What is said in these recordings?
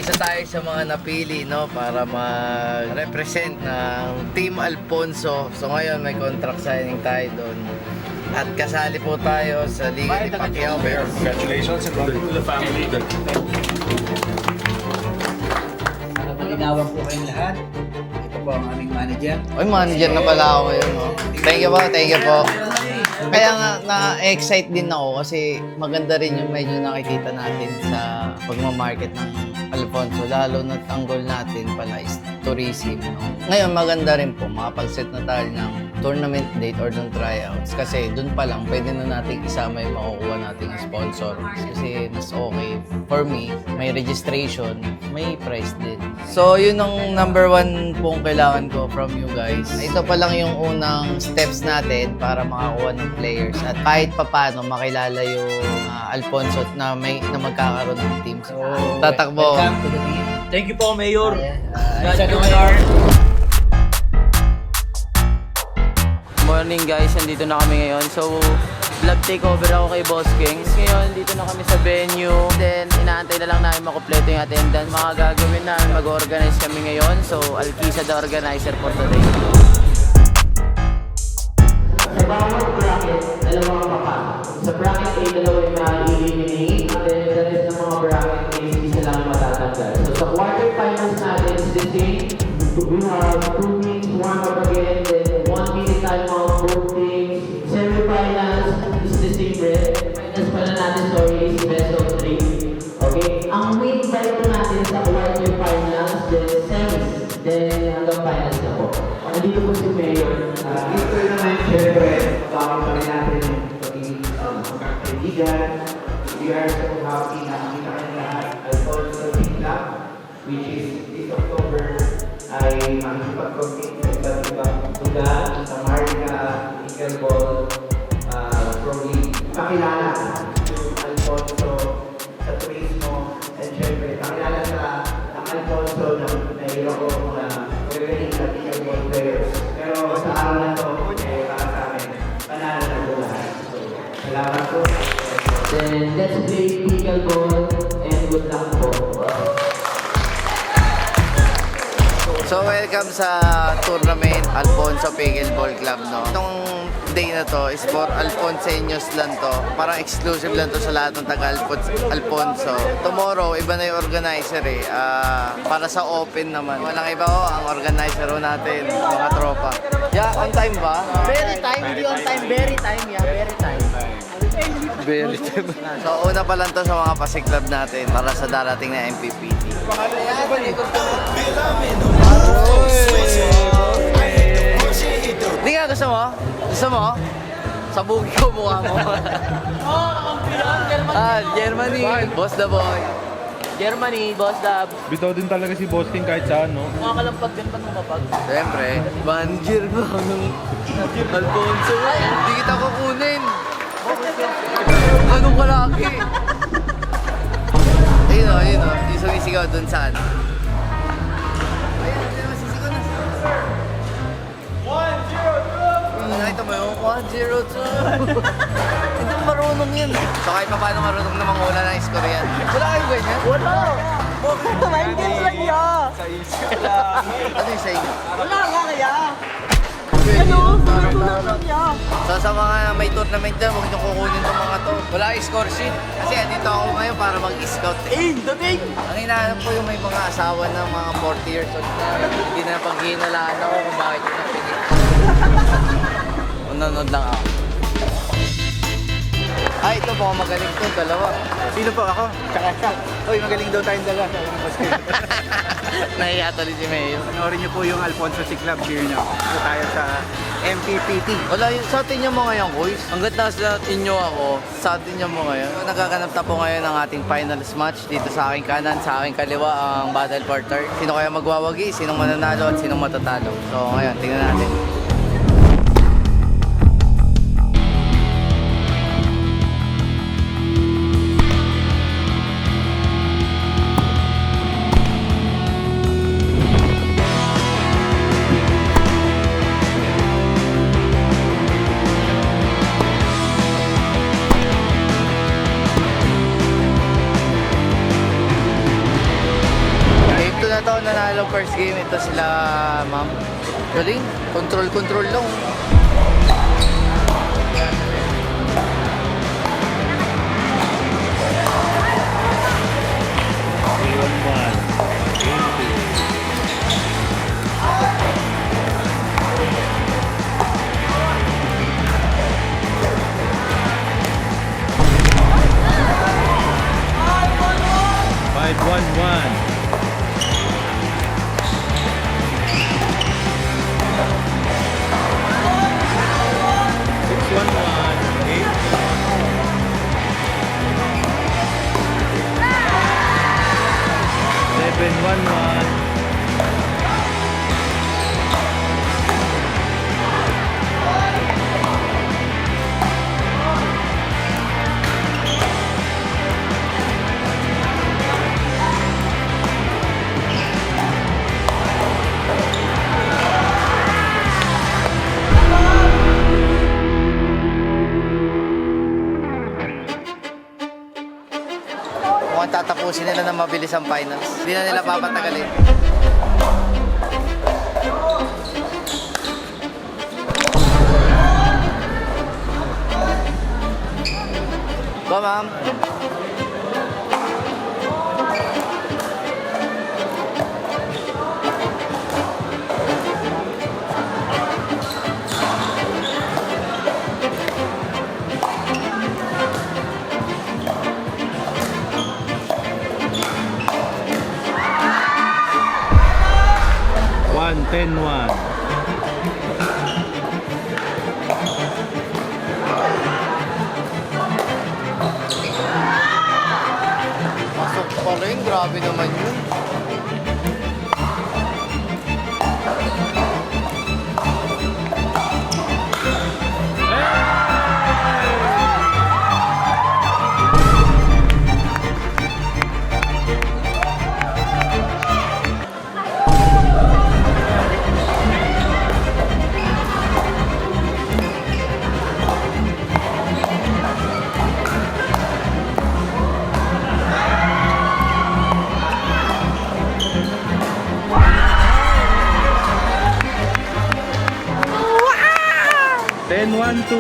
isa tayo sa mga napili, no, para mag-represent ng Team Alfonso. So ngayon may contract signing tayo doon. At kasali po tayo sa Liga ni Pacquiao. Congratulations and welcome to the family. Malinawan po kayong lahat. Ito po ang aming manager. Oy, manager na pala ako ngayon, no? Thank you po, thank you po. Kaya nga, na-excite din ako kasi maganda rin yung medyo nakikita natin sa pagmamarket ng Alfonso. Lalo na ang goal natin pala is tourism, no? Ngayon, maganda rin po, makapag-set na tayo ng tournament date or ng tryouts. Kasi dun pa lang, pwede na natin isama yung makukuha nating sponsor. Kasi mas okay. For me, may registration, may price din. So, yun ang number one pong kailangan ko from you guys. Ito pa lang yung unang steps natin para makakuha ng players. At kahit papano, makilala yung Alfonso na magkakaroon ng team. So, tatakbo. Welcome to the team. Thank you po, Mayor. It's an honor. Morning guys, nandito na kami ngayon. So, vlog takeover ako kay Boss Kings. Ngayon, dito na kami sa venue. Then, inaantay na lang namin makumpleto yung attendance. Mga gagawin namin, mag-organize kami ngayon. So, Alkisa the organizer for today. Sa bawat bracket, dalawang mapa. Sa bracket A, dalawa yung ma-eliminate. Then, the rest ng mga bracket A, isa lang yung matatanggal. So, sa quarterfinals natin, is the same. We have 2 teams, 1 up again. Then, 1 minute timeout, both teams. Semifinals is the same red. Finals pala natin, sorry, is best of 3. Okay? Ang win fight po natin sa quarterfinals, then semis. Then, hanggang finals na po. Nandito po si Mayor. Dito naman, syempre, bakit pa rin natin yung pagiging magkakaibigan. We are so happy na makita kayo lahat. Alfonso Team Club, which is this October, ay makikipag-compete sa iba't-ibang lugar sa Marika, Eagle Ball, Pro League. Pakilala yung Alfonso sa turismo, and syempre, pakilala ang Alfonso na mayroon ko mga magaling na Eagle Ball players. Pero sa araw na to, para sa amin, panalo na po lahat. So, salamat po. Then, let's play pickleball and good luck po. So, welcome sa tournament Alfonso Pickleball Club, no? Itong day na to is for Alfonseños lang to. Parang exclusive lang to sa lahat ng taga-Alfonso. Tomorrow, iba na yung organizer eh. Para sa open naman. Walang iba ang organizer natin, mga tropa. Yeah, on time ba? Very time, hindi on time. Very time, yeah. Very time. Very time. So, una pa lang to sa mga pasiklab natin para sa darating na MPPT. Hindi nga, gusto mo? Gusto mo? Sabugi ko mukha mo. Germany. Boss the boy. Germany, Boss Dab. Bitaw din talaga si Boss King kahit saan, no? Mga kalampag din pa lumapag. Siyempre, Banjir na ng Alfonso. Hindi kita kukunin. Ganun kalaki. Ayun o, ayun o. Yung sumisigaw dun saan. Ayun, masisigaw na siya. 1-0-2! Nakita mo yung 1-0-2. Hindi mo marunong yun. So kahit pa paano marunong na mangula ng score yan. Wala kayong ganyan? Wala! Mind games lang yan! Ano yung sa inyo? Wala nga kaya! Ano? Tulog lang yan! So sa mga may tournament dyan, huwag niyo kukunin itong mga to. Wala kayong score sheet. Kasi andito ako ngayon para mag-scout. Dating! Ang hinahanap ko yung may mga asawa ng mga 40 years old na hindi na paghihinalaan ako kung bakit yun ang pinili. Nanonood lang ako. Ay, ito po, magaling to, dalawa. Sino po ako? Tsaka siya. Uy, magaling daw tayong dalawa. Nahiya tuloy si Mayo. Panoorin niyo po yung Alfonso C Club. Cheer niyo. Ito tayo sa MPPT. Wala, sa atin niyo mo ngayon, boys. Hanggat nasa inyo ako, sa atin niyo mo ngayon. Nagaganap na po ngayon ang ating finals match. Dito sa aking kanan, sa aking kaliwa, ang battle for third. Sino kaya magwawagi, sinong mananalo at sinong matatalo. So ngayon, tingnan natin. na to, nanalo first game. Ito sila, ma'am. Galing. Control lang. Five, one. 7-1-1. Mukhang tatapusin nila ng mabilis ang finals. Hindi na nila papatagalin. Go, ma'am. One, 10-1. Pasok pa rin. Grabe naman yun. Ten, 1-2.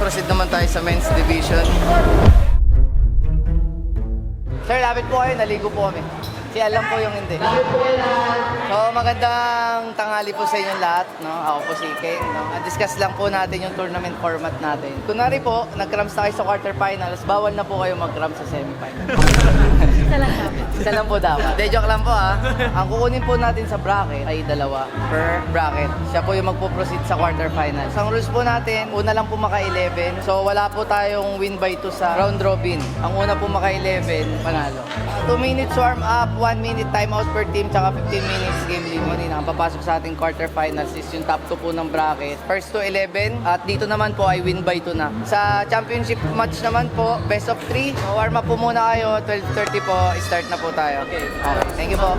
Proceed naman tayo sa men's division. Sir, lapit po kayo. Naligo po kami. Si alam po yung hindi. So, magandang tanghali po sa inyong lahat. No? Ako po si Ken. No? Discuss lang po natin yung tournament format natin. Kunwari po, nag-cramps na kayo sa quarterfinals, bawal na po kayo mag-cramps sa semifinals. Isa lang po dapat. De, joke lang po ha. Ang kukunin po natin sa bracket ay dalawa per bracket. Siya po yung magpo-proceed sa quarterfinals. Ang rules po natin, una lang po maka-11. So wala po tayong win by 2 sa round robin. Ang una po maka-11, panalo. 2 minutes warm up, 1 minute timeout per team, tsaka 15 minutes game limit. Ang papasok sa ating quarterfinals is yung top 2 po ng bracket. First to 11, at dito naman po ay win by 2 na. Sa championship match naman po, best of 3. So, warm up po muna kayo, 12:30 po, start na po tayo. Okay, thank you po.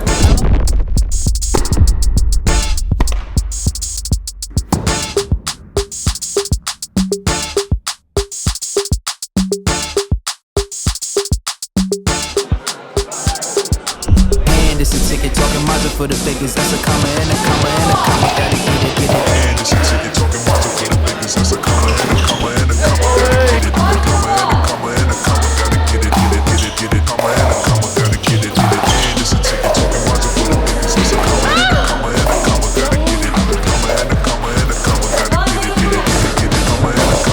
This a ticket talking Mazda for the figures. That's a comma and a comma and a comma. Gotta get it. And this a ticket talking Mazda for the figures. That's a comma and a comma and a comma. Gotta get it. Comma and a comma and a comma. Gotta get it. Comma and a comma. Gotta get it. And this a ticket talking Mazda for the figures. That's a comma and a comma and a comma. Gotta get it. Comma and a comma and a comma. Gotta get it. Comma and a comma. Gotta get it.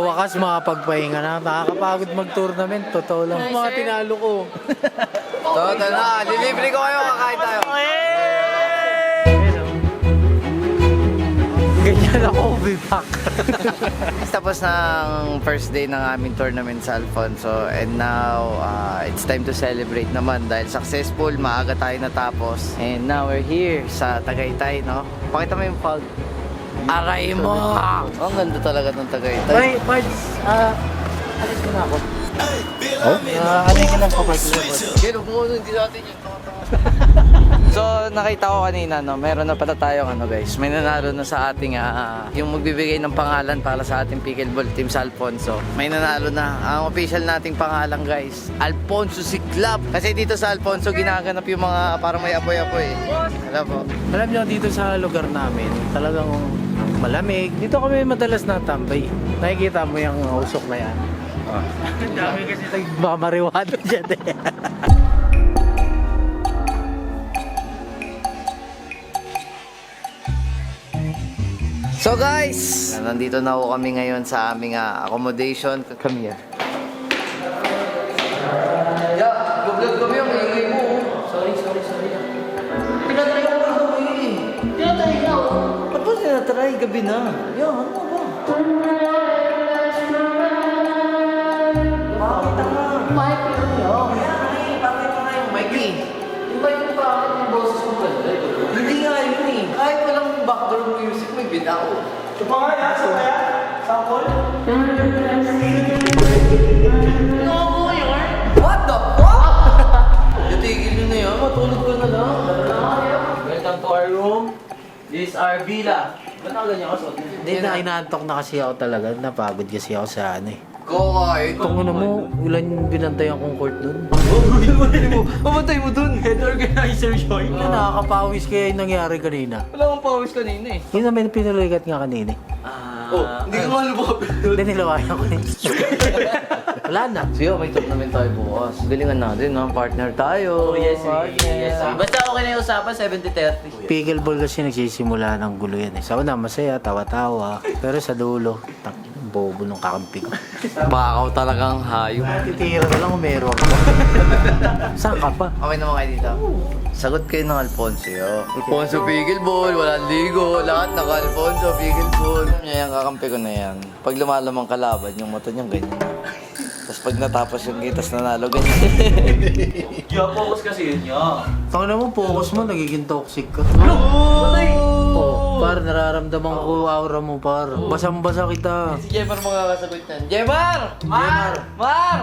Wakas makapagpahinga na. Nakakapagod mag-tournament. Totoo lang. Mga tinalo ko. Total na. Delivery ko kayo. Kakain tayo. Ganyan ako, bipak. Tapos ng first day ng aming tournament sa Alfonso, and now it's time to celebrate naman dahil successful, maaga tayo natapos, and now we're here sa Tagaytay, no? Pakita mo yung fog. Aray mo! Oh, ang ganda talaga ng Tagaytay. Ay, Pards, alis ko na ako. Oh? Alay ka lang kapag. Kaya huwag mo, hindi natin yung tanga-tanga. So, nakita ko kanina, no, meron na pala tayong guys. May nanalo na sa ating, yung magbibigay ng pangalan para sa ating pickleball team sa Alfonso. May nanalo na. Ang official nating pangalan, guys, Alfonso Siklab. Kasi dito sa Alfonso, ginaganap yung mga parang may apoy-apoy. Alam po. Alam nyo, dito sa lugar namin, talagang malamig. Dito kami madalas natambay. Nakikita mo yung usok na yan. Ang dami kasi nagmamariwado dyan eh. So guys, nandito na ako kami ngayon sa aming accommodation. Kami yan. Yeah, vlog kami yung ingay mo. Sorry. Tinatry ko lang kami. Tinatry na ako. Ba't ba tinatry? Gabi na. Yeah, ano ba? Bakit nga? Mike yun yun. Bakit nga yung Mikey? Yung Mike mo bakit yung boses mo ganda? Hindi nga yun eh. Kahit walang background music, may bitaw. Ito pa nga yan, sa kaya? Sample? What the fuck? Yatigil nyo na yan, matulog ka na lang. Welcome to our room. This is our villa. Ba't ang ganyan ka suot? Hindi na, inaantok na kasi ako talaga. Napagod kasi ako sa ano eh. Kahit. Kung ano mo, ulan yung binantayan kong court dun. Mamatay mo dun. Head organizer join. Ano, nakakapawis kaya yung nangyari kanina. Wala kang pawis kanina eh. Yun naman yung pinulikat nga kanina. Hindi ka nga lumapit. Hindi nilawayan ko eh. Wala na. Sige, may tournament tayo bukas. Galingan natin, no? Partner tayo. Yes. Partner. Basta okay na yung usapan, 70-30. Pickleball kasi nagsisimula ng gulo yan eh. Sa una, masaya, tawa-tawa. Pero sa dulo, bobo nung kakampi ko. Bakaw talagang hayop. Titira ka lang kung meron ka. Saan ka pa? Okay naman kayo dito. Sagot kayo ng Alfonso. Alfonso Pickleball, walang ligo, lahat naka-Alfonso Pickleball. Yan, kakampi ko na yan. Pag lumalamang kalaban, yung mata niyang ganyan. Tapos pag natapos yung gitas nanalo, ganyan. Yung focus kasi yun yun. Tawag na mo, focus mo, nagiging toxic ka. Patay! Oh, par, nararamdaman ko aura mo, par. Basang-basa kita. Si Jemar makakasagot yan. Jemar! Mar!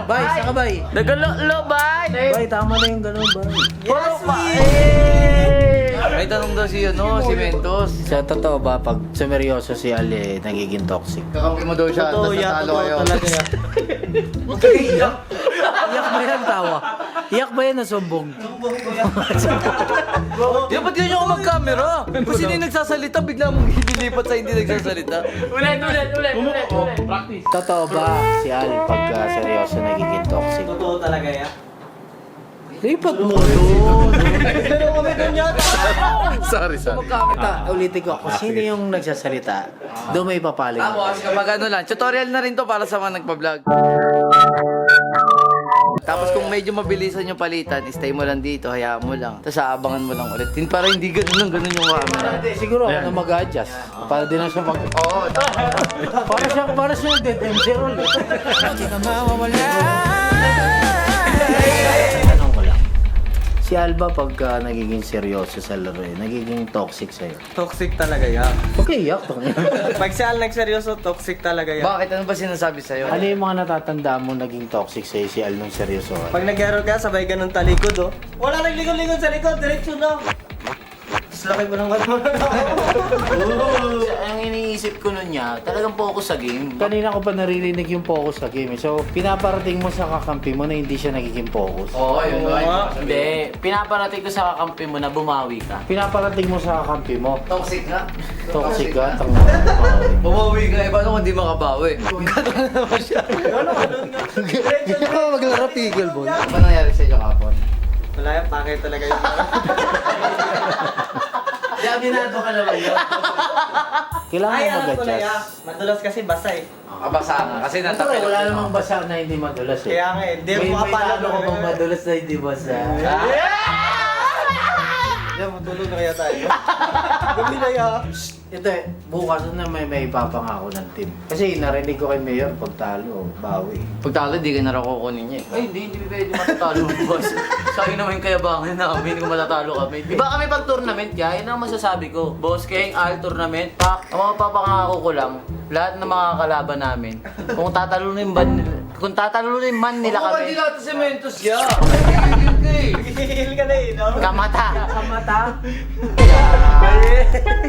Bay, saan ka, bay? Nagalo, bay! Bay, tama na yung ganun, bay. Yes, May tanong daw si Mentos. Sa totoo ba, pag sumeryoso si Ali, nagiging toxic? Kakampi mo daw siya, tapos natalo kayo. Iyak? Iyak ba yan, tawa? Iyak ba yan na sumbong? Di ba't yun yung mag-camera? Kung sino yung nagsasalita, bigla mong ililipat sa hindi nagsasalita. Ulit. Practice. Totoo ba si Ali pag seryoso nagiging toxic? Totoo talaga yan. Lipat mo doon. Sorry. Ulitin ko, kung sino yung nagsasalita, doon may papaling. Tapos kapag ano lang, tutorial na rin to para sa mga nagpa-vlog. Tapos kung medyo mabilisan yung palitan, stay mo lang dito, hayaan mo lang. Tapos aabangan mo lang ulit. Para hindi ganun yung camera. Siguro ako na mag-adjust. Para din na siya mag... Oo. Para siya dead MC roll. Tanong ko lang. Si Alba pagka nagiging seryoso sa laro, nagiging toxic sa'yo. Toxic talaga yan. Okay, yak. Pag siya nagseryoso, toxic talaga yan. Bakit? Ano ba sinasabi sa'yo? Ano yung mga natatandaan mo naging toxic sa'yo si Al nung seryoso? Pag nag-aero ka, sabay ganun talikod, oh. Wala naglikod-likod sa likod, diretso lang. Tapos laki mo lang Ang iniisip ko nun niya, talagang focus sa game. Kanina ko pa naririnig yung focus sa game. So, pinaparating mo sa kakampi mo na hindi siya nagiging focus. Oo, yun. Hindi. Pinaparating ko sa kakampi mo na bumawi ka. Pinaparating mo sa kakampi mo. Toxic ka? Toxic ka? Bumawi ka, eh, paano kung di makabawi? Gano'n na naman siya. Hindi ka maglaro pickleball. Ano nangyari sa inyo kapon? Wala yan, pakay talaga yun. Aminado ka naman yun. Kailangan Ay, mo alam ko na yan. mag-adjust. Madulas kasi basa eh. Kabasa nga, kasi Siyempre, natapil. wala namang basa na hindi madulas eh. Kaya nga eh, hindi May mo kapalo ano ko bang madulas na hindi basa? Yan, matulog na kaya tayo. Gabi na yan. Ito eh, bukas na may ipapangako ng team. Kasi narinig ko kay Mayor, pag talo, bawi. Pag talo, di ka na raw kukunin niya eh. Ay, hindi pwede matatalo boss. Sayang naman yung kayabangan namin kung matatalo kami. Di ba kami pag tournament kaya, yun ang masasabi ko. Boss King, all tournament, pak, ang mga papangako ko lang, lahat ng mga kalaban namin, kung tatalunin man nila Ako ba kami, di lahat sa Mentos ya? Hihil ka na eh, no? kamata. mata.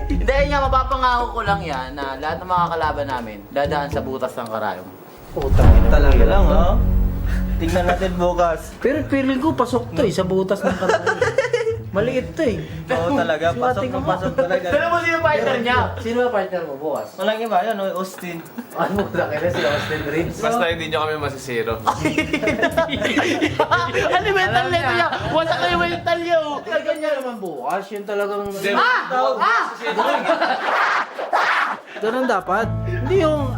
Hindi, yun nga, mapapangako ko lang yan na lahat ng mga kalaban namin dadaan sa butas ng karayom. Putang ina. Talaga lang, ha? Tingnan natin bukas. Pero feeling ko pasok to sa butas ng karayom. Maliit to Oo talaga, pasok na pasok talaga. Pero mo sino partner niya? Sino ba partner mo, bukas? Walang iba, yan, Austin. Ano mo na si Austin Reeves? Basta hindi nyo kami masisiro. Ano yung mental nito niya? Wala kayo mental niya, oh. Ganyan naman bukas, yun talagang... Ganun dapat. Hindi yung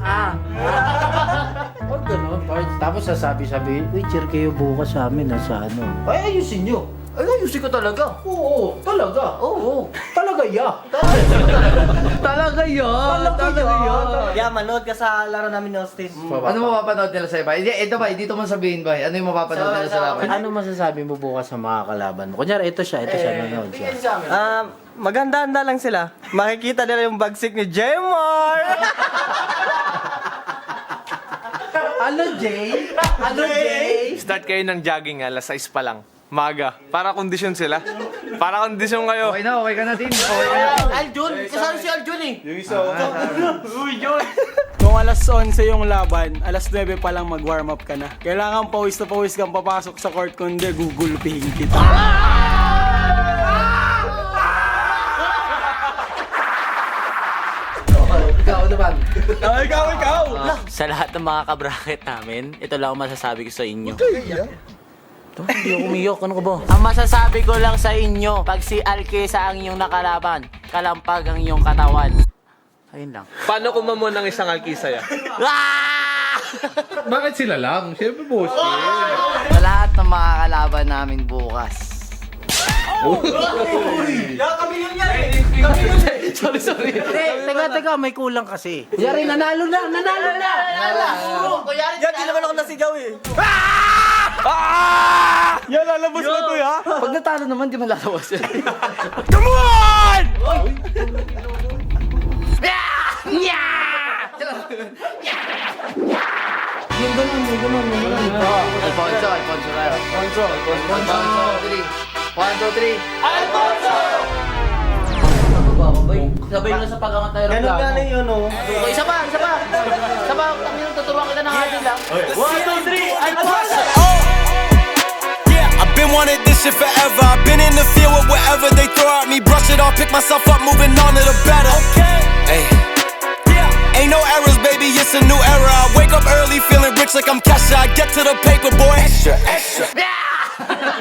Huwag ganun, parts. Tapos sasabi-sabi, uy, cheer kayo bukas sa amin sa ano. Ay, ayusin nyo. Ay, ayusin ko talaga. Oo, talaga. Oo. Talaga ya. Talaga yun. Yeah, manood ka sa laro namin ni Austin. Ano mapapanood nila sa iba? Ito ba, dito mo sabihin ba? Ano yung mapapanood nila sa laban? Ano masasabi mo bukas sa mga kalaban mo? Kunyari, ito siya, nanonood siya. Maganda-handa lang sila. Makikita nila yung bagsik ni Jemar! Ano, Jay? Ano, Jay? Start kayo ng jogging alas 6 pa lang. Maga. Para kondisyon sila. Para kondisyon kayo. Okay na, okay ka na, Tin. Okay ka na. Aljun! Kasama si Aljun eh! Kung alas 11 yung laban, alas 9 pa lang mag-warm up ka na. Kailangan pawis na pawis kang papasok sa court kundi gugulpihin kita. Ikaw naman. Ikaw! Sa lahat ng mga kabracket namin, ito lang ang masasabi ko sa inyo. Hindi ako umiyak. Ano ka ba? Ang masasabi ko lang sa inyo, pag si Alkesa ang inyong nakalaban, kalampag ang inyong katawan. Ayun lang. Paano kumamon ng isang alkisa yan? Bakit sila lang? Siyempre boss. Sa lahat ng mga kalaban namin bukas. Sorry. Teka, may kulang kasi. Kunyari, nanalo na! Yan, di naman ako nasigaw eh. Yan, lalabas mo to, ha? Pag natalo naman, di malalawas yun. Come on! Alfonso tayo. Alfonso. 1, 2, 3. Sabay na sa pag-angat tayo ng Ganun gano'n yun, oh. Isa pa! Tuturuan kita ng atin lang. 1, 2, 3, Alfonso! Yeah, I've been wanting this shit forever. I've been in the field with whatever they throw at me. Brush it off, pick myself up, moving on to the better. Hey. Ain't no errors, baby, it's a new era. I wake up early, feeling rich like I'm Kesha. I get to the paper, boy. Extra, extra.